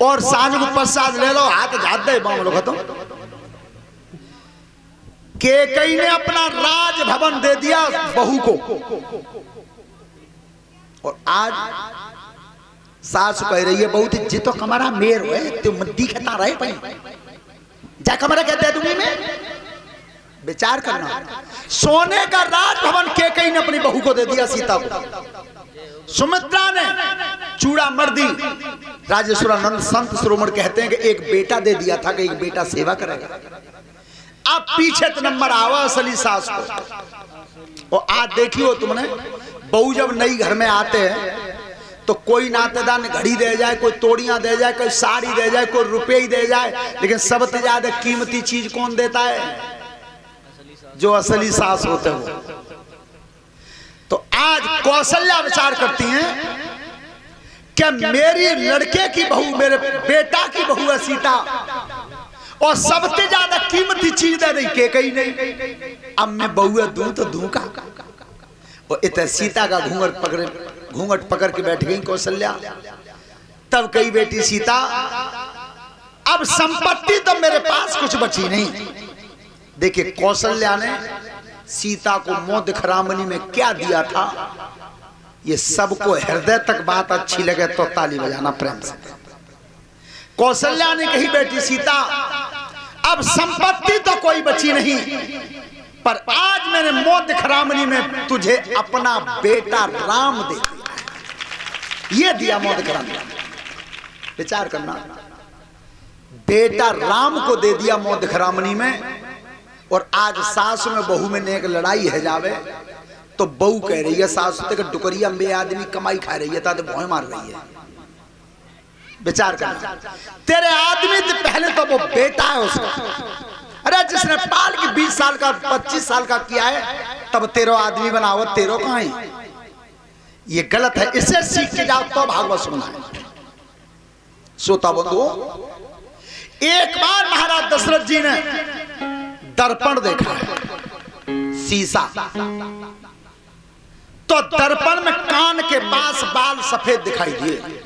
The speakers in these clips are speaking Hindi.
और सांझ को प्रसाद ले लो, हाथ झाड़ दे मामलो खत्म। कैकेयी ने अपना राजभवन दे दिया बहू को, और आज सास कह रही है बहू जी तो कमरा मेर है, तू मद्दी खता रहे पई जा कमरा कहते तुम्हें में विचार करना। सोने का राजभवन कैकेयी ने अपनी बहू को दे दिया सीता को। सुमित्रा ने चूड़ा मर्दी राजेश्वरानंद संत शिरोमणि कहते हैं कि एक बेटा दे दिया था कि एक बेटा सेवा करेगा। अब पीछे तो नंबर आवा असली सास को। और आज देखियो तुमने बहू जब नई घर में आते हैं तो कोई नातेदार ने घड़ी दे जाए, कोई तोड़ियां दे जाए, कोई साड़ी दे जाए, कोई रुपये ही दे जाए, लेकिन सबसे ज्यादा कीमती चीज कौन देता है? जो असली सास होते हो। तो आज कौशल्या विचार करती हैं कि मेरी लड़के की बहू, मेरे बेटा की बहू है सीता, और सबसे ज्यादा कीमती चीज दे दी कैकेयी नहीं। अब मैं बहू दूं तो दूं का? और इतने सीता का घूंघट पकड़ के बैठ गई कौशल्या। तब कही बेटी सीता अब संपत्ति तो मेरे पास कुछ बची नहीं। देखिए कौशल्या ने सीता को मोदखरामनी में क्या दिया था, ये सबको हृदय तक बात अच्छी लगे तो ताली बजाना प्रेम से। कौशल्या ने कही बेटी सीता अब संपत्ति तो कोई बची नहीं, पर आज मैंने मोदखरामनी में तुझे अपना बेटा राम दे दिया। ये दिया मोदखरामनी। विचार करना, बेटा राम को दे दिया मोदखरामनी में। और आज सास में बहू में नेक लड़ाई है जावे तो बहू कह रही है सास से कि डुकरिया में आदमी कमाई खा रही है, ताते भौं मार रही है। विचार करना, तेरे आदमी से पहले तो वो बेटा है उसका। अरे जिसने पाल के 20 साल का 25 साल का किया है तब तेरो आदमी बनाओ, तेरो कहां है? ये गलत है, इससे सीख के जाओ तो भागवत सुनना है। श्रोता बंधु, एक बार महाराज दशरथ जी ने दर्पण देखा है, शीशा। तो दर्पण में कान के पास बाल सफेद दिखाई दिए।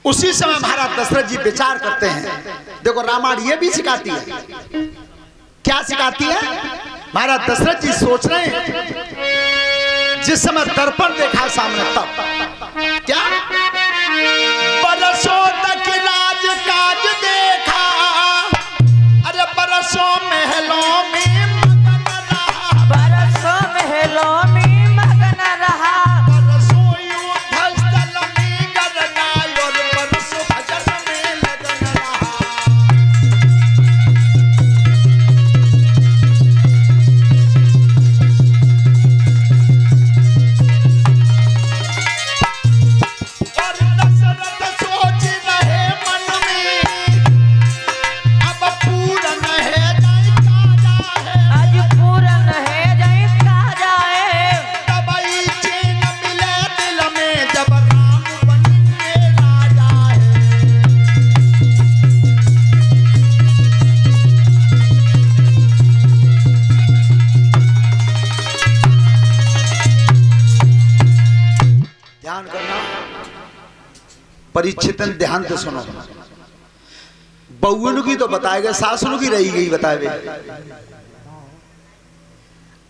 उसी समय महाराज दशरथ जी विचार करते हैं। देखो रामायण ये भी सिखाती है। क्या सिखाती है? महाराज दशरथ जी सोच रहे हैं जिस समय दर्पण देखा सामने तब क्या बरसों तक राज काज देखा, अरे बरसों महलों में मगन रहा, बरसों महलों में मगन रहा, बरसों युद्ध स्थल में गरनाई और बरसों भजन में लगन रहा। और दशरथ सोच रहे मन में अब पूरन है जाए ताजा है, आज पूरन है जय ताजा है, तब ही चैन मिले दिल में जब राम बनेंगे राजा है। ध्यान करना, परीक्षितन ध्यान से सुनो। बहुओं की तो बताए गए, सासुओं की रही गई बताए गए।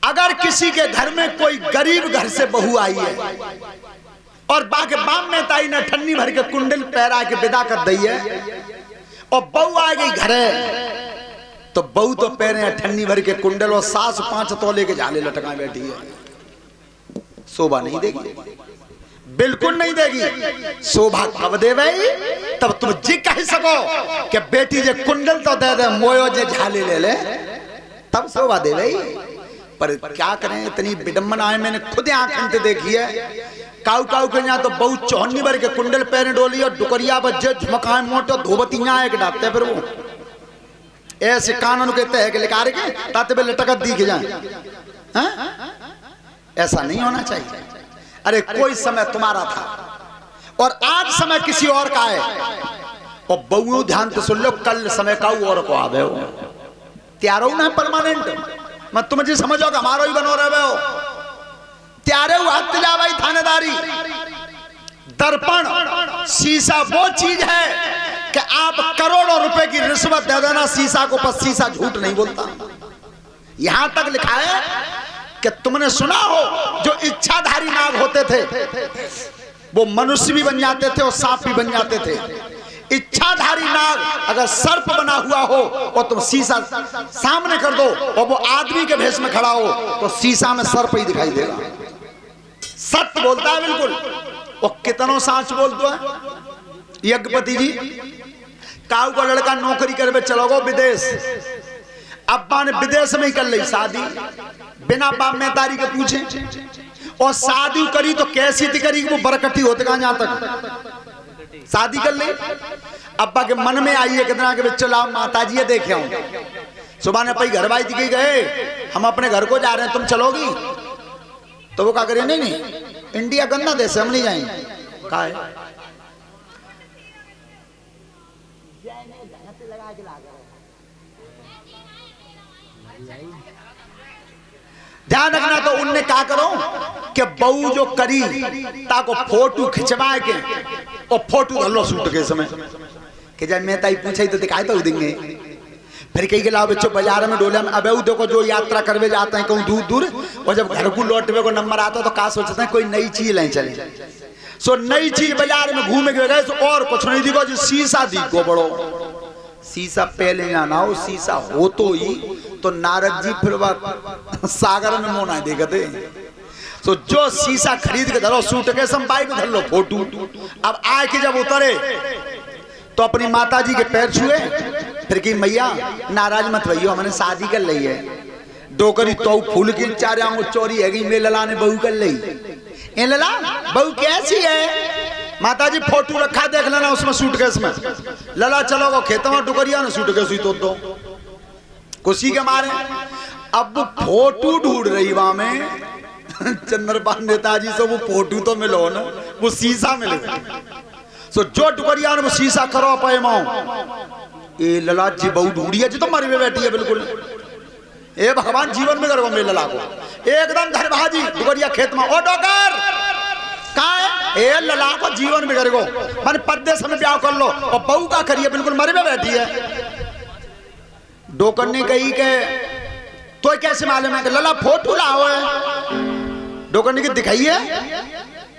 अगर किसी के घर में कोई गरीब घर से बहू आई है और बाके बाम में ताई ने ठन्नी भर के कुंडल पहरा के विदा कर दी है और बहू आ गई घरे, तो बहू तो पहने ठन्नी भर के कुंडल और सास 5 तोले के झाले लटका बैठी है। शोभा नहीं देगी, बिल्कुल नहीं देगी। शोभा कब दे भाई? तब तुम जी कह सको कि बेटी जे कुंडल तो दे दे, मोयो जे झाले ले ले, तब शोभा दे भाई। पर क्या करें, इतनी विडम्बना है, मैंने खुद आंखें से देखी है। काऊ काऊ के यहाँ तो बहुत चौहन्नी भर के कुंडल पहने डोली और डुकरिया बच्चे झमकाए मोटे धोबतियां एक डालते, फिर वो ऐसे कानून कहते हैं कि लिखा रहे ताते पे लटक दिख जाए। ऐसा नहीं होना चाहिए। अरे कोई समय तुम्हारा था और आज समय किसी और का है। और बहुओं ध्यान से सुन लो, कल समय का और को आवे हो त्यारो ना परमानेंट मत तुम जी समझो कि हमारो ही बनो रहे हो। त्यारे हाथ जावाई थानेदारी। दर्पण शीशा वो चीज है कि आप करोड़ों रुपए की रिश्वत दे देना शीशा को, पर शीशा झूठ नहीं बोलता। यहां तक लिखा है कि तुमने सुना हो जो इच्छाधारी नाग होते थे वो मनुष्य भी बन जाते थे और सांप भी बन जाते थे। इच्छाधारी नाग अगर सर्प बना हुआ हो और तुम शीशा सामने कर दो और वो आदमी के भेष में खड़ा हो तो शीशा में सर्प ही दिखाई देगा। सत्य बोलता है बिल्कुल। और कितनों सांच बोलते हैं। यज्ञपति जी काऊ का लड़का नौकरी करके चलो गो विदेश। अब्बा ने विदेश में ही कर ली शादी बिना बाप मेहतारी के पूछे, और शादी करी तो कैसी थी करी वो बरकट्टी होते कहां जहां तक शादी कर ली। अब्बा के मन में आई है कितना के बच्चों लाओ माता जी देखे हूं। सुबह ने पई घर भाई दिखे गए हम अपने घर को जा रहे हैं तुम चलोगी? तो वो क्या करे, नहीं इंडिया गंदा देश हम नहीं जाएंगे। कहा है ध्यान रखना। तो उनने क्या करो कि बहू जो करी ताको फोटो खिंचवा के और फोटो धर लो सूट के समय कि जब मैं ताई पूछे तो दिखाई तो देंगे। फिर कहीं के लाओ बच्चों बाजार में डोले में अबे देखो जो यात्रा करवे जाते हैं कहूँ दूर दूर और जब घर को लौटवे को नंबर आता तो क्या सोचते हैं कोई नई चीज लें चले। सो नई चीज बाजार में घूमे गए तो और कुछ नहीं दिखो जो शीशा दिखो बड़ो। शीशा पहले जाना हो शीशा हो तो ही तो नारद जी फिर सागर में मोना देखते। तो जो शीशा खरीद के धरो सूट के सम बाइक धर लो फोटो। अब आए के जब उतरे तो अपनी माता जी के पैर छुए फिर की मैया नाराज मत भइयो हमने शादी कर ली है। डोकरी तो फूल की चारे आंगो चोरी है मैं लला ने बहू कर ली। ए लला बहू कैसी है? माता जी फोटो रखा देख लेना उसमें सूटकेस में। लला चलो वो खेतों में टुकरिया ना सूटकेस ही तो दो खुशी के मारे। अब फोटो ढूंढ रही वहां में चंद्रपाल नेताजी से वो फोटो तो मिलो ना वो शीशा मिले। सो जो टुकरिया ने वो शीशा करो पाए माओ ए लला जी बहू ढूंढी है जी तो मरी में बैठी है बिल्कुल। ए भगवान जीवन में करो मेरे लला को एकदम धरभाजी टुकरिया खेत में। ओ डॉक्टर ए लला को जीवन में करेगो मान परदेश में ब्याह कर लो और बहू का करिए बिल्कुल मरे में बैठी है। डोकर ने कही के तो कैसे मालूम है कि लला फोटो लाओ है। डोकर ने की दिखाई है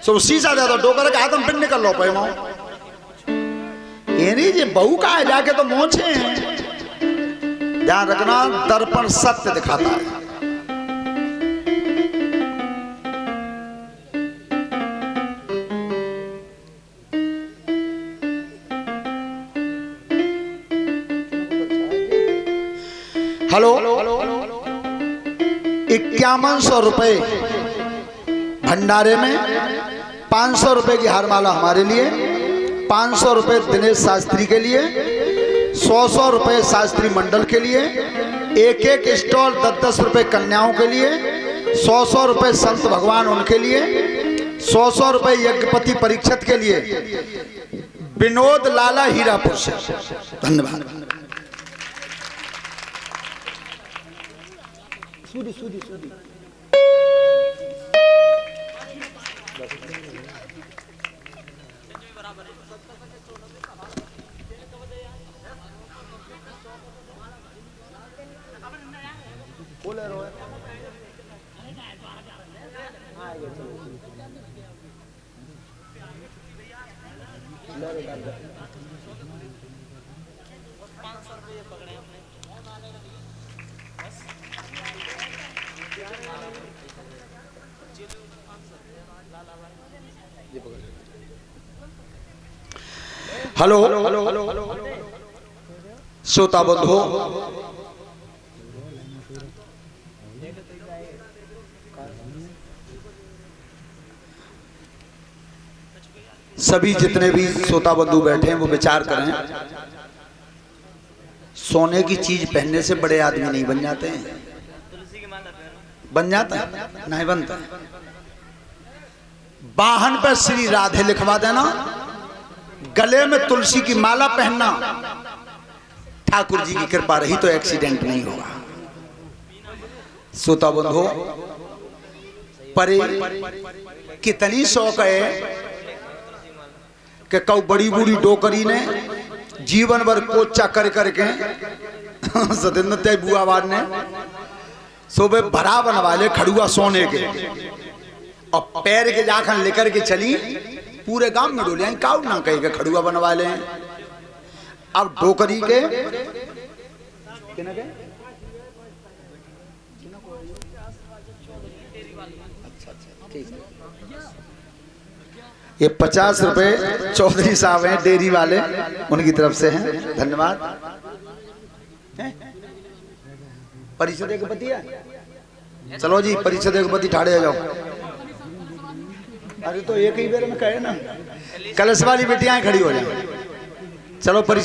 सो शीशा दे दो। डोकर के हाथ में पिन निकल लो पाए माओ ये नहीं जी बहू का है जाके तो मोछे हैं। ध्यान रखना दर्पण सत्य दिखाता है। हेलो 5100 रुपए भंडारे में 500 रुपए की हारमाला हमारे लिए 500 रुपए दिनेश शास्त्री के लिए 100 रुपए शास्त्री मंडल के लिए एक एक स्टॉल 10-10 रुपए कन्याओं के लिए 100 रुपए संत भगवान उनके लिए 100 रुपए यज्ञपति परीक्षित के लिए विनोद लाला हीरापुर से। धन्यवाद। सूदी सूदी सूदी हेलो श्रोता बंधु सभी जितने भी श्रोता बंधु बैठे हैं वो विचार करें। सोने की चीज पहनने से बड़े आदमी नहीं बन जाते हैं। बन जाता है नहीं बनता। वाहन पर श्री राधे लिखवा देना, गले में तुलसी की माला पहनना, ठाकुर जी की कृपा रही तो एक्सीडेंट नहीं होगा। श्रोता बंधु परे कितनी शौक है कि कऊ बड़ी बूढ़ी डोकरी ने जीवन भर कोचा कर करके सतेंद्र त्याग बुआवाद ने सुबह भरा बनवा ले खड़ुआ सोने के और पैर के जाखन लेकर के चली पूरे गांव में डोले काउ ना कहे के खड़ुआ बनवा ले। अब डोकरी के ये 50 रुपए चौधरी साहब हैं डेयरी वाले, उनकी तरफ से हैं, धन्यवाद। परिषद एक पति है, चलो जी परिषद एक पति ठाड़े आ जाओ। अरे तो एक ही बेर में कहे ना, कलश वाली बेटियां खड़ी हो जाए। चलो परिषद